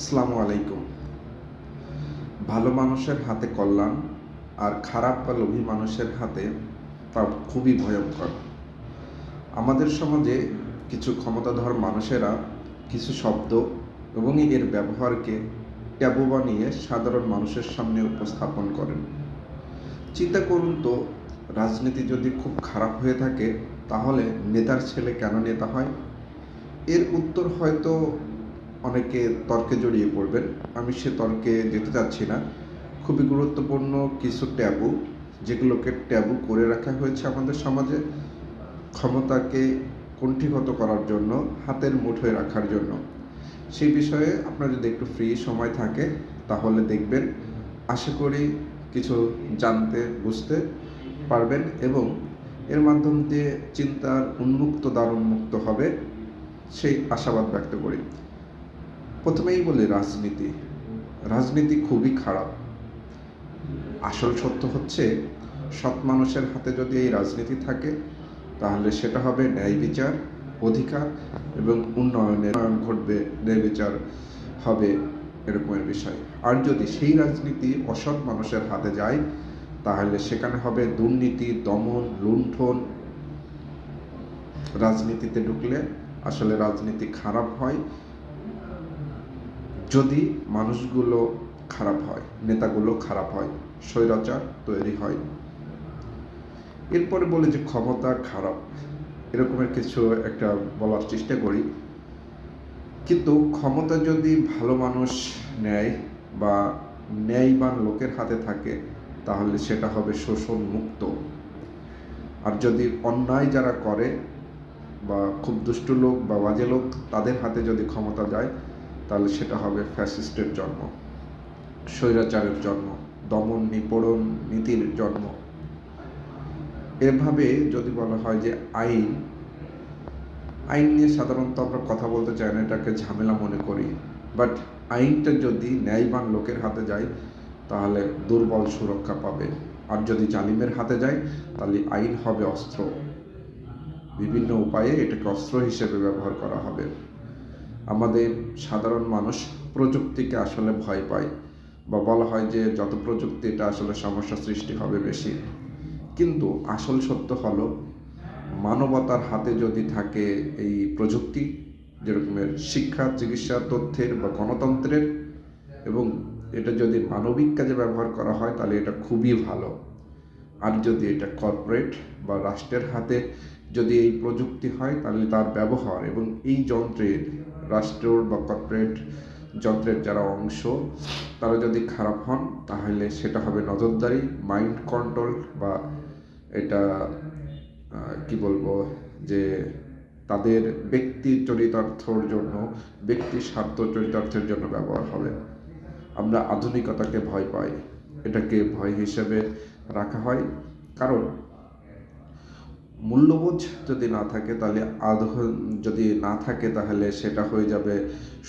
আসসালামু আলাইকুম। ভালো মানুষের হাতে কল্যাণ আর খারাপ বা লোভী মানুষের হাতে তা খুবই ভয়ঙ্কর। আমাদের সমাজে কিছু ক্ষমতাধর মানুষেরা কিছু শব্দ এবং এর ব্যবহারকে ট্যাবু বানিয়ে সাধারণ মানুষের সামনে উপস্থাপন করেন। চিন্তা করুন তো, রাজনীতি যদি খুব খারাপ হয়ে থাকে তাহলে নেতার ছেলে কেন নেতা হয়? এর উত্তর হয়তো অনেকে তর্কে জড়িয়ে পড়বেন। আমি সে তর্কে যেতে চাচ্ছি না। খুবই গুরুত্বপূর্ণ কিছু ট্যাবু, যেগুলোকে ট্যাবু করে রাখা হয়েছে আমাদের সমাজে ক্ষমতাকে কুণ্ঠিগত করার জন্য, হাতের মুঠোয় রাখার জন্য। সেই বিষয়ে আপনার যদি একটু ফ্রি সময় থাকে তাহলে দেখবেন, আশা করি কিছু জানতে বুঝতে পারবেন এবং এর মাধ্যম দিয়ে চিন্তার দ্বার উন্মুক্ত হবে, সেই আশাবাদ ব্যক্ত করি। প্রথমেই বলি, রাজনীতি খুবই খারাপ। আসল সত্য হচ্ছে, সৎ মানুষের হাতে যদি এই রাজনীতি থাকে তাহলে সেটা হবে ন্যায় বিচার, অধিকার এবং উন্নয়ন ঘটবে, ন্যায় বিচার হবে, এরকমের বিষয়। আর যদি সেই রাজনীতি অসৎ মানুষের হাতে যায় তাহলে সেখানে হবে দুর্নীতি, দমন, লুণ্ঠন। রাজনীতিতে ঢুকলে আসলে রাজনীতি খারাপ হয় যদি মানুষগুলো খারাপ হয়, নেতাগুলো খারাপ হয়, স্বৈরাচার তৈরি হয়। এরপরে বলে যে ক্ষমতা খারাপ, এরকমের কিছু একটা বলার চেষ্টা করি। কিন্তু ক্ষমতা যদি ভালো মানুষ নেয় বা ন্যায়বান লোকের হাতে থাকে তাহলে সেটা হবে শোষণ মুক্ত। আর যদি অন্যায় যারা করে বা খুব দুষ্ট লোক বা বাজে লোক, তাদের হাতে যদি ক্ষমতা যায় তাহলে সেটা হবে ফ্যাসিস্টের জন্ম, স্বৈরাচারের জন্ম, দমন নিপীড়ন নীতির জন্ম। এভাবে যদি বলা হয় যে আইন নিয়ে সাধারণত আমরা কথা বলতে চাই না, এটাকে ঝামেলা মনে করি। বাট আইনটা যদি ন্যায়বান লোকের হাতে যায় তাহলে দুর্বল সুরক্ষা পাবে। আর যদি জালিমের হাতে যায় তাহলে আইন হবে অস্ত্র, বিভিন্ন উপায়ে এটাকে অস্ত্র হিসেবে ব্যবহার করা হবে। আমাদের সাধারণ মানুষ প্রযুক্তিকে আসলে ভয় পায়, বা বলা হয় যে যত প্রযুক্তি এটা আসলে সমস্যা সৃষ্টি হবে বেশি। কিন্তু আসল সত্য হলো, মানবতার হাতে যদি থাকে এই প্রযুক্তি, যেরকমের শিক্ষা, চিকিৎসা, তথ্যের বা গণতন্ত্রের, এবং এটা যদি মানবিক কাজে ব্যবহার করা হয় তাহলে এটা খুবই ভালো। আর যদি এটা কর্পোরেট বা রাষ্ট্রের হাতে যদি এই প্রযুক্তি হয় তাহলে তার ব্যবহার এবং এই যন্ত্রের, রাষ্ট্র বা কর্পোরেট যন্ত্রের যারা অংশ, তারা যদি খারাপ হন তাহলে সেটা হবে নজরদারি, মাইন্ড কন্ট্রোল, বা এটা কি বলবো, যে তাদের ব্যক্তি চরিতার্থর জন্য, ব্যক্তি স্বার্থ চরিতার্থের জন্য ব্যবহার হবে। আমরা আধুনিকতাকে ভয় পাই, এটাকে ভয় হিসেবে রাখা হয়। কারণ মূল্যবোধ যদি না থাকে তাহলে যদি না থাকে তাহলে সেটা হয়ে যাবে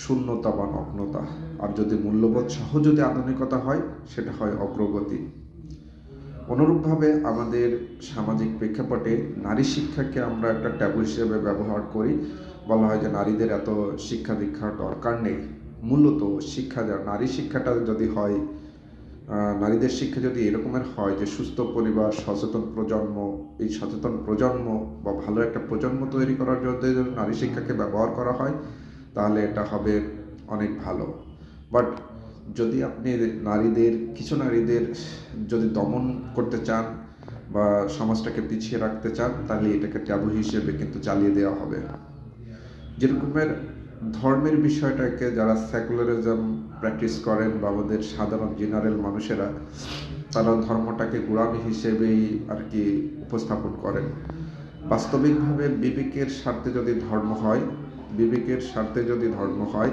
শূন্যতা বা নগ্নতা। আর যদি মূল্যবোধ সহ যদি আধুনিকতা হয় সেটা হয় অগ্রগতি। অনুরূপভাবে আমাদের সামাজিক প্রেক্ষাপটে নারী শিক্ষাকে আমরা একটা ট্যাবু হিসেবে ব্যবহার করি। বলা হয় যে নারীদের এত শিক্ষা দীক্ষার দরকার নেই। মূলত নারী শিক্ষাটা যদি হয়, নারীদের শিক্ষা যদি এরকমের হয় যে সুস্থ পরিবার, সচেতন প্রজন্ম, এই সচেতন প্রজন্ম বা ভালো একটা প্রজন্ম তৈরি করার জন্য যদি নারী শিক্ষাকে ব্যবহার করা হয় তাহলে এটা হবে অনেক ভালো। বাট যদি আপনি কিছু নারীদের যদি দমন করতে চান বা সমাজটাকে পিছিয়ে রাখতে চান তাহলে এটাকে ট্যাবু হিসেবে কিন্তু চালিয়ে দেওয়া হবে। যেরকমের ধর্মের বিষয়টাকে যারা সেকুলারিজম প্র্যাকটিস করেন বা আমাদের সাধারণ জেনারেল মানুষেরা, তারা ধর্মটাকে গোঁড়ামি হিসেবেই আর কি উপস্থাপন করেন। বাস্তবিকভাবে বিবেকের স্বার্থে যদি ধর্ম হয়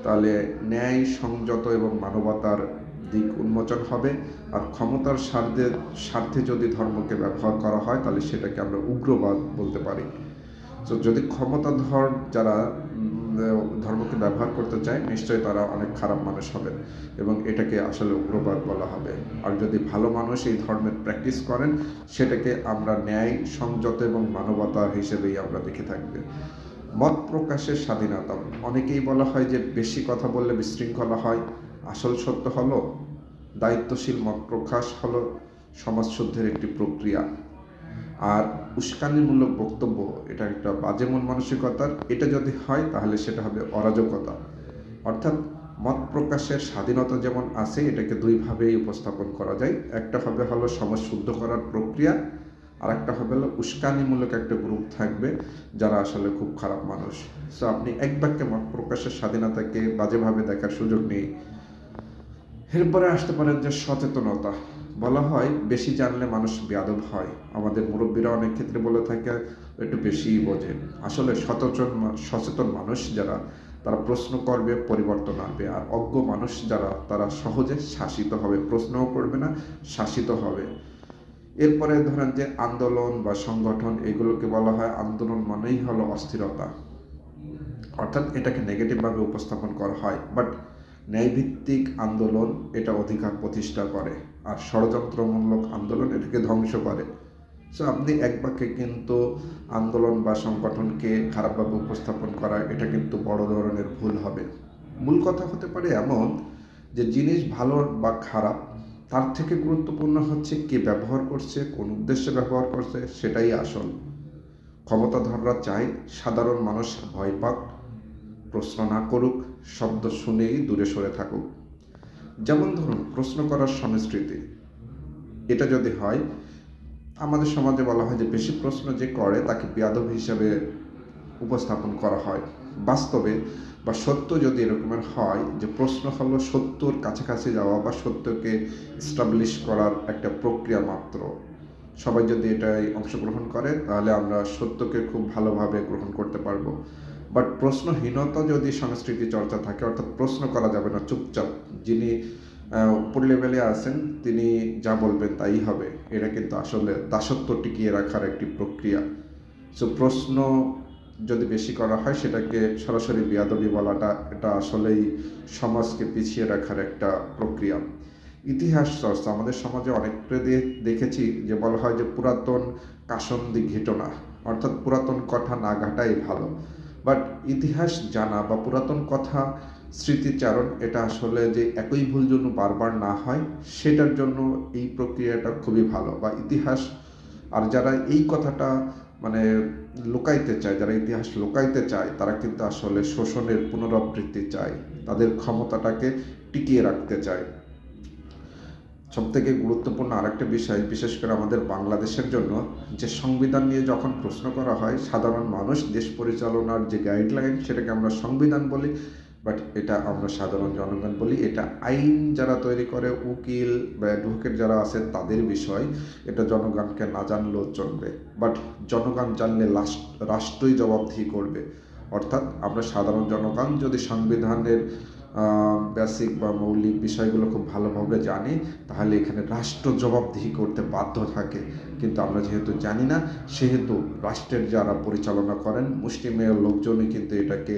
তাহলে ন্যায়, সংযত এবং মানবতার দিক উন্মোচন হবে। আর ক্ষমতার স্বার্থে যদি ধর্মকে ব্যবহার করা হয় তাহলে সেটাকে আমরা উগ্রবাদ বলতে পারি। তো যদি ক্ষমতাধর যারা ধর্মকে ব্যবহার করতে চায় নিশ্চয়ই তারা অনেক খারাপ মানুষ হবে এবং এটাকে আসলে উগ্রবাদ বলা হবে। আর যদি ভালো মানুষ এই ধর্মের প্র্যাকটিস করেন সেটাকে আমরা ন্যায়, সংযত এবং মানবতার হিসেবেই আমরা দেখে থাকবে। মত প্রকাশের স্বাধীনতা। অনেকেই বলা হয় যে বেশি কথা বললে বিশৃঙ্খলা হয়। আসল সত্য হলো দায়িত্বশীল মত প্রকাশ হলো সমাজ শুদ্ধির একটি প্রক্রিয়া। আর উস্কানিমূলক বক্তব্য এটা একটা বাজে মন মানসিকতার। এটা যদি হয় তাহলে সেটা হবে অরাজকতা। অর্থাৎ মত প্রকাশের স্বাধীনতা যেমন আছে, এটাকে দুইভাবেই উপস্থাপন করা যায়। একটা হলো সমাজ শুদ্ধ করার প্রক্রিয়া, আর একটা হলো উস্কানিমূলক একটা গ্রুপ থাকবে যারা আসলে খুব খারাপ মানুষ। সো আপনি এক বাক্যে মত প্রকাশের স্বাধীনতাকে বাজেভাবে দেখার সুযোগ নেই। এরপরে আসতে পারেন যে সচেতনতা। বলা হয় বেশি জানলে মানুষ বেয়াদব হয়। আমাদের মুরব্বীরা অনেক ক্ষেত্রে বলে থাকে একটু বেশিই বোঝে। আসলে সচেতন মানুষ যারা, তারা প্রশ্ন করবে, পরিবর্তন আনবে। আর অজ্ঞ মানুষ যারা, তারা সহজে শাসিত হবে, প্রশ্নও করবে না, শাসিত হবে। এরপরে ধরেন যে আন্দোলন বা সংগঠন, এগুলোকে বলা হয় আন্দোলন মানেই হলো অস্থিরতা। অর্থাৎ এটাকে নেগেটিভভাবে উপস্থাপন করা হয়। বাট ন্যায়ভিত্তিক আন্দোলন এটা অধিকার প্রতিষ্ঠা করে, আর ষড়যন্ত্রমূলক আন্দোলন এটাকে ধ্বংস করে। সো আপনি এক বাক্যে কিন্তু আন্দোলন বা সংগঠনকে খারাপভাবে উপস্থাপন করা, এটা কিন্তু বড় ধরনের ভুল হবে। মূল কথা হতে পারে এমন যে জিনিস ভালো বা খারাপ, তার থেকে গুরুত্বপূর্ণ হচ্ছে কে ব্যবহার করছে, কোন উদ্দেশ্যে ব্যবহার করছে, সেটাই আসল। ক্ষমতাধররা চায় সাধারণ মানুষ ভয় পাক, প্রশ্ন না করুক, শব্দ শুনেই দূরে সরে থাকুক। যেমন ধরুন প্রশ্ন করার সংস্কৃতি, এটা যদি হয়, আমাদের সমাজে বলা হয় যে বেশি প্রশ্ন যে করে তাকে বেয়াদব হিসাবে উপস্থাপন করা হয়। বাস্তবে বা সত্য যদি এরকমের হয় যে প্রশ্ন হলো সত্যর কাছাকাছি যাওয়া বা সত্যকে এস্টাবলিশ করার একটা প্রক্রিয়া মাত্র, সবাই যদি এটাই অংশগ্রহণ করে তাহলে আমরা সত্যকে খুব ভালোভাবে গ্রহণ করতে পারবো। বাট প্রশ্নহীনতা যদি সংস্কৃতি চর্চা থাকে, অর্থাৎ প্রশ্ন করা যাবে না, চুপচাপ যিনি উপর লেভেলে আছেন তিনি যা বলবেন তাই হবে, এটা কিন্তু আসলে দাসত্ব টিকিয়ে রাখার একটি প্রক্রিয়া। সো প্রশ্ন যদি বেশি করা হয়, সেটাকে সরাসরি বেয়াদবি বলাটা, এটা আসলেই সমাজকে পিছিয়ে রাখার একটা প্রক্রিয়া। ইতিহাস চর্চা, আমাদের সমাজে অনেক দেখেছি যে বলা হয় যে পুরাতন কাসন্দি ঘটনা, অর্থাৎ পুরাতন কথা না ঘাটাই ভালো। বাট ইতিহাস জানা বা পুরাতন কথা স্মৃতিচারণ, এটা আসলে যে একই ভুল জন্য বারবার না হয়, সেটার জন্য এই প্রক্রিয়াটা খুবই ভালো। বা ইতিহাস, আর যারা এই কথাটা মানে লুকাইতে চায়, যারা ইতিহাস লুকাইতে চায়, তারা কিন্তু আসলে শোষণের পুনরাবৃত্তি চায়, তাদের ক্ষমতাটাকে টিকিয়ে রাখতে চায়। সবথেকে গুরুত্বপূর্ণ আরেকটা বিষয়, বিশেষ করে আমাদের বাংলাদেশের জন্য, যে সংবিধান নিয়ে যখন প্রশ্ন করা হয়, সাধারণ মানুষ দেশ পরিচালনার যে গাইডলাইন, সেটাকে আমরা সংবিধান বলি, বাট এটা আমরা সাধারণ জনগণ বলি। এটা আইন যারা তৈরি করে, উকিল বা অ্যাডভোকেট যারা আছে, তাদের বিষয়। এটা জনগণকে না জানলেও চলবে, বাট জনগণ জানলে রাষ্ট্রই জবাবদিহি করবে। অর্থাৎ আমরা সাধারণ জনগণ যদি সংবিধানের বেসিক বা মৌলিক বিষয়গুলো খুব ভালোভাবে জানি, তাহলে এখানে রাষ্ট্র জবাবদিহি করতে বাধ্য থাকে। কিন্তু আমরা যেহেতু জানি না, সেহেতু রাষ্ট্রের যারা পরিচালনা করেন মুষ্টিমেয় লোকজনই কিন্তু এটাকে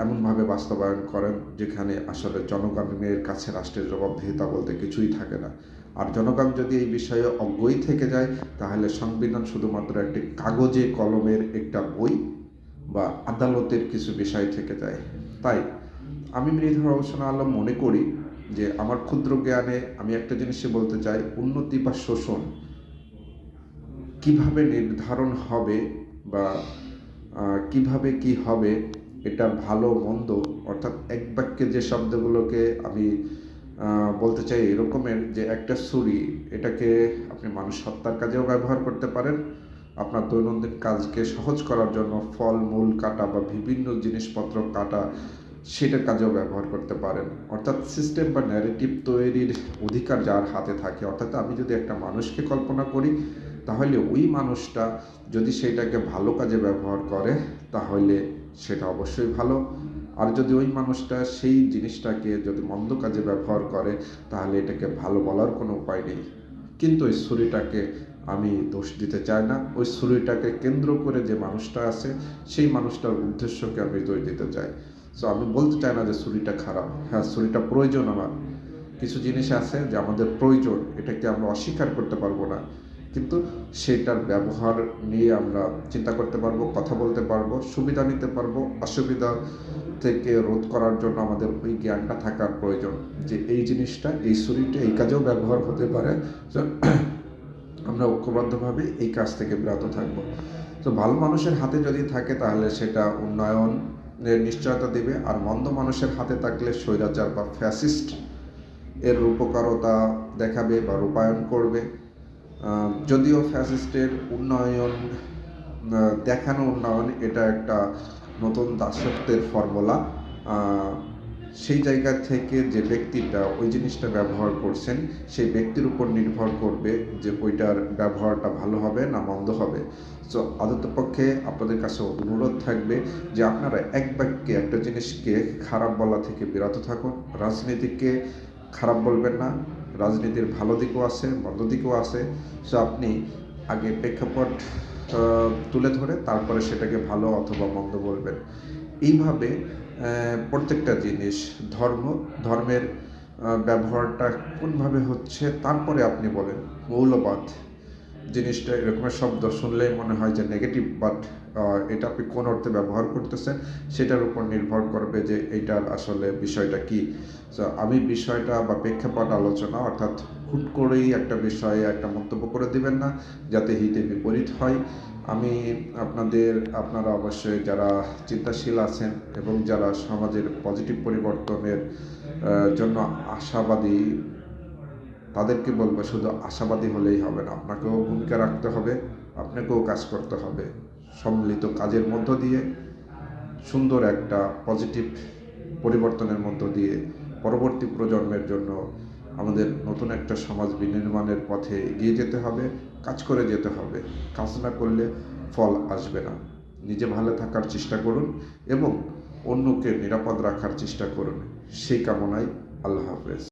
এমনভাবে বাস্তবায়ন করেন যেখানে আসলে জনগণের কাছে রাষ্ট্রের জবাবদিহিতা বলতে কিছুই থাকে না। আর জনগণ যদি এই বিষয়ে অজ্ঞই থেকে যায়, তাহলে সংবিধান শুধুমাত্র একটি কাগজে কলমের একটা বই বা আদালতের কিছু বিষয় থেকে যায়। তাই আমি মৃধা রওশন আলম মনে করি যে আমার ক্ষুদ্র জ্ঞানে আমি একটা জিনিসই বলতে চাই, উন্নতি বা শোষণ কিভাবে নির্ধারণ হবে বা কিভাবে কি হবে, এটা ভালো মন্দ, অর্থাৎ এক বাক্যে যে শব্দগুলোকে আমি বলতে চাই এরকমের, যে একটা ছুরি, এটাকে আপনি মানুষ হত্যার কাজেও ব্যবহার করতে পারেন, আপনার দৈনন্দিন কাজকে সহজ করার জন্য ফল মূল কাটা বা বিভিন্ন জিনিসপত্র কাটা, সেটার কাজেও ব্যবহার করতে পারেন। অর্থাৎ সিস্টেম বা ন্যারেটিভ তৈরির অধিকার যার হাতে থাকে। অর্থাৎ আমি যদি একটা মানুষকে কল্পনা করি, তাহলে ওই মানুষটা যদি সেটাকে ভালো কাজে ব্যবহার করে, তাহলে সেটা অবশ্যই ভালো। আর যদি ওই মানুষটা সেই জিনিসটাকে যদি মন্দ কাজে ব্যবহার করে, তাহলে এটাকে ভালো বলার কোনো উপায় নেই। কিন্তু ওই ছুরিটাকে আমি দোষ দিতে চাই না, ওই ছুরিটাকে কেন্দ্র করে যে মানুষটা আছে, সেই মানুষটার উদ্দেশ্যকে আমি দোষ দিতে চাই। সো আমি বলতে চাই না যে ছুরিটা খারাপ। হ্যাঁ, ছুরিটা প্রয়োজন আমার, কিছু জিনিস আছে যে আমাদের প্রয়োজন, এটাকে আমরা অস্বীকার করতে পারবো না। কিন্তু সেটার ব্যবহার নিয়ে আমরা চিন্তা করতে পারবো, কথা বলতে পারবো, সুবিধা নিতে পারবো, অসুবিধা থেকে রোধ করার জন্য আমাদের ওই জ্ঞানটা থাকার প্রয়োজন যে এই জিনিসটা, এই ছুরিটা এই কাজেও ব্যবহার হতে পারে। তো আমরা ঐক্যবদ্ধভাবে এই কাজ থেকে বিরত থাকবো। তো ভালো মানুষের হাতে যদি থাকে তাহলে সেটা উন্নয়নের নিশ্চয়তা দেবে, আর মন্দ মানুষের হাতে থাকলে স্বৈরাচার বা ফ্যাসিস্ট এর রূপকারতা দেখাবে বা রূপায়ণ করবে। যদিও ফ্যাসিস্টের উন্নয়ন, দেখানো উন্নয়ন, এটা একটা নতুন দাসত্বের ফর্মুলা। সেই জায়গা থেকে যে ব্যক্তিটা ওই জিনিসটা ব্যবহার করছেন সেই ব্যক্তির উপর নির্ভর করবে যে ওইটার ব্যবহারটা ভালো হবে না মন্দ হবে। সো আদতপক্ষে আপনাদের কাছে অনুরোধ থাকবে যে আপনারা এক বাক্যে একটা জিনিসকে খারাপ বলা থেকে বিরত থাকুন। রাজনীতিকে খারাপ বলবেন না, রাজনীতির ভালো দিকও আছে, মন্দ দিকও আছে। সো আপনি আগে প্রেক্ষাপট তুলে ধরে তারপরে সেটাকে ভালো অথবা মন্দ বলবেন। এইভাবে প্রত্যেকটা জিনিস, ধর্মের ব্যবহারটা কোনভাবে হচ্ছে তারপরে আপনি বলেন। মৌলবাদ জিনিসটা, এরকমের শব্দ শুনলেই মনে হয় যে নেগেটিভ, বাট এটা আপনি কোন অর্থে ব্যবহার করতেছেন সেটার উপর নির্ভর করবে যে এইটার আসলে বিষয়টা কি। সো আমি বিষয়টা বা প্রেক্ষাপট আলোচনা, অর্থাৎ হুট করেই একটা বিষয়ে একটা মন্তব্য করে দিবেন না যাতে হিতে বিপরীত হয়। আপনারা অবশ্যই যারা চিন্তাশীল আছেন এবং যারা সমাজের পজিটিভ পরিবর্তনের জন্য আশাবাদী, তাদেরকে বলবো শুধু আশাবাদী হলেই হবে না, আপনাকেও ভূমিকা রাখতে হবে, আপনাকেও কাজ করতে হবে। সম্মিলিত কাজের মধ্য দিয়ে সুন্দর একটা পজিটিভ পরিবর্তনের মধ্য দিয়ে পরবর্তী প্রজন্মের জন্য আমাদের নতুন একটা সমাজ বিনির্মাণের পথে এগিয়ে যেতে হবে, কাজ করে যেতে হবে। কাজ না করলে ফল আসবে না। নিজে ভালো থাকার চেষ্টা করুন এবং অন্যকে নিরাপদ রাখার চেষ্টা করুন। সেই কামনায় আল্লাহ হাফেজ।